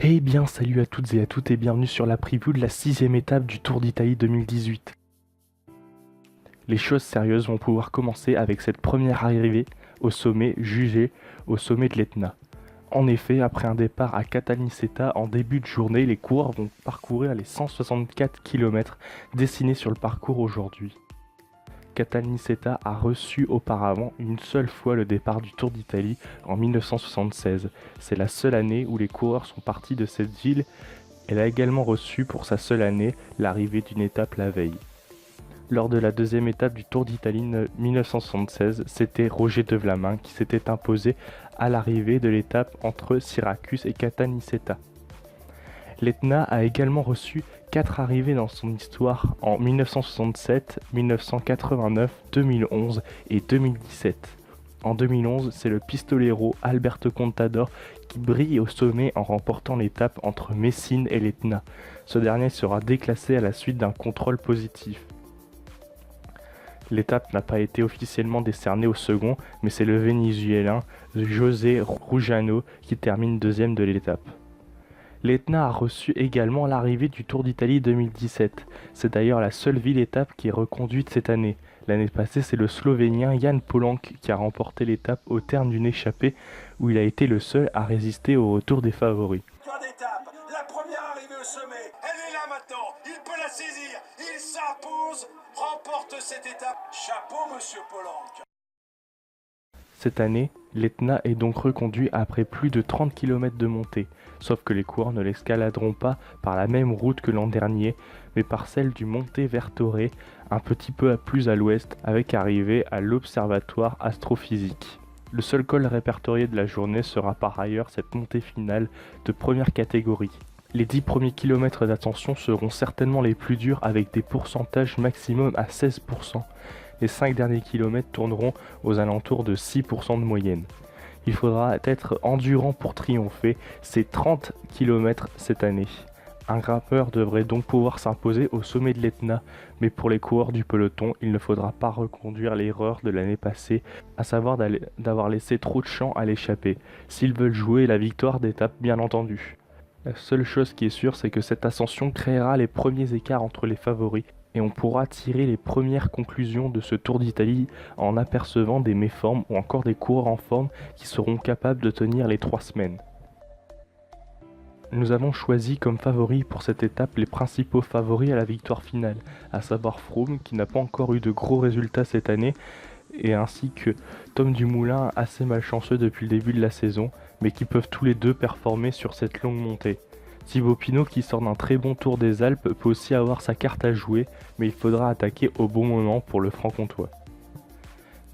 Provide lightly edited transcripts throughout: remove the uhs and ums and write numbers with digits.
Eh bien, salut à toutes et à toutes et bienvenue sur la preview de la 6e étape du Tour d'Italie 2018. Les choses sérieuses vont pouvoir commencer avec cette première arrivée au sommet jugé au sommet de l'Etna. En effet, après un départ à Caltanissetta en début de journée, les coureurs vont parcourir les 164 km dessinés sur le parcours aujourd'hui. Caltanissetta a reçu auparavant une seule fois le départ du Tour d'Italie en 1976. C'est la seule année où les coureurs sont partis de cette ville. Elle a également reçu pour sa seule année l'arrivée d'une étape la veille. Lors de la deuxième étape du Tour d'Italie 1976, c'était Roger de Vlamin qui s'était imposé à l'arrivée de l'étape entre Syracuse et Caltanissetta. L'Etna a également reçu 4 arrivées dans son histoire en 1967, 1989, 2011 et 2017. En 2011, c'est le pistolero Alberto Contador qui brille au sommet en remportant l'étape entre Messine et l'Etna. Ce dernier sera déclassé à la suite d'un contrôle positif. L'étape n'a pas été officiellement décernée au second, mais c'est le Vénézuélien José Rujano qui termine deuxième de l'étape. L'Etna a reçu également l'arrivée du Tour d'Italie 2017. C'est d'ailleurs la seule ville-étape qui est reconduite cette année. L'année passée, c'est le Slovénien Jan Polanc qui a remporté l'étape au terme d'une échappée où il a été le seul à résister au retour des favoris. La première arrivée au sommet, elle est là maintenant, il peut la saisir, il s'impose, remporte cette étape. Chapeau monsieur Polanc. Cette année, l'Etna est donc reconduit après plus de 30 km de montée, sauf que les coureurs ne l'escaladeront pas par la même route que l'an dernier, mais par celle du Monte Vertore, un petit peu plus à l'ouest, avec arrivée à l'Observatoire astrophysique. Le seul col répertorié de la journée sera par ailleurs cette montée finale de première catégorie. Les 10 premiers kilomètres d'ascension seront certainement les plus durs avec des pourcentages maximum à 16%. Les 5 derniers kilomètres tourneront aux alentours de 6% de moyenne. Il faudra être endurant pour triompher, c'est 30 km cette année. Un grimpeur devrait donc pouvoir s'imposer au sommet de l'Etna, mais pour les coureurs du peloton, il ne faudra pas reconduire l'erreur de l'année passée, à savoir d'avoir laissé trop de champ à l'échappée, s'ils veulent jouer la victoire d'étape bien entendu. La seule chose qui est sûre, c'est que cette ascension créera les premiers écarts entre les favoris, et on pourra tirer les premières conclusions de ce Tour d'Italie en apercevant des méformes ou encore des coureurs en forme qui seront capables de tenir les 3 semaines. Nous avons choisi comme favoris pour cette étape les principaux favoris à la victoire finale, à savoir Froome qui n'a pas encore eu de gros résultats cette année, et ainsi que Tom Dumoulin assez malchanceux depuis le début de la saison, mais qui peuvent tous les deux performer sur cette longue montée. Thibaut Pinot qui sort d'un très bon Tour des Alpes peut aussi avoir sa carte à jouer, mais il faudra attaquer au bon moment pour le franc-comtois.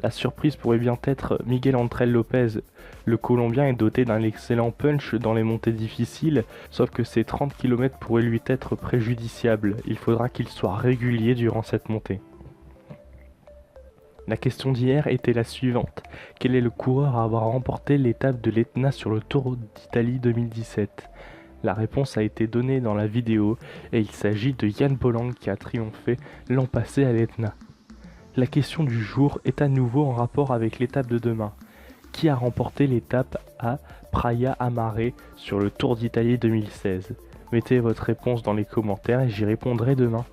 La surprise pourrait bien être Miguel Ángel López. Le Colombien est doté d'un excellent punch dans les montées difficiles, sauf que ses 30 km pourraient lui être préjudiciables. Il faudra qu'il soit régulier durant cette montée. La question d'hier était la suivante. Quel est le coureur à avoir remporté l'étape de l'Etna sur le Tour d'Italie 2017 ? La réponse a été donnée dans la vidéo et il s'agit de Jan Polanc qui a triomphé l'an passé à l'Etna. La question du jour est à nouveau en rapport avec l'étape de demain. Qui a remporté l'étape à Praia a Mare sur le Tour d'Italie 2016 ? Mettez votre réponse dans les commentaires et j'y répondrai demain.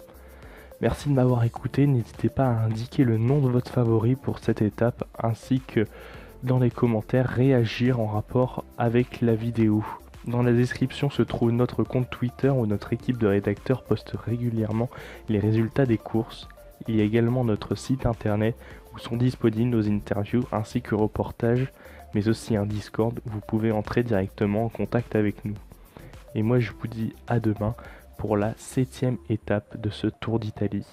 Merci de m'avoir écouté, n'hésitez pas à indiquer le nom de votre favori pour cette étape ainsi que dans les commentaires réagir en rapport avec la vidéo. Dans la description se trouve notre compte Twitter où notre équipe de rédacteurs poste régulièrement les résultats des courses. Il y a également notre site internet où sont disponibles nos interviews ainsi que reportages, mais aussi un Discord où vous pouvez entrer directement en contact avec nous. Et moi je vous dis à demain pour la 7e étape de ce Tour d'Italie.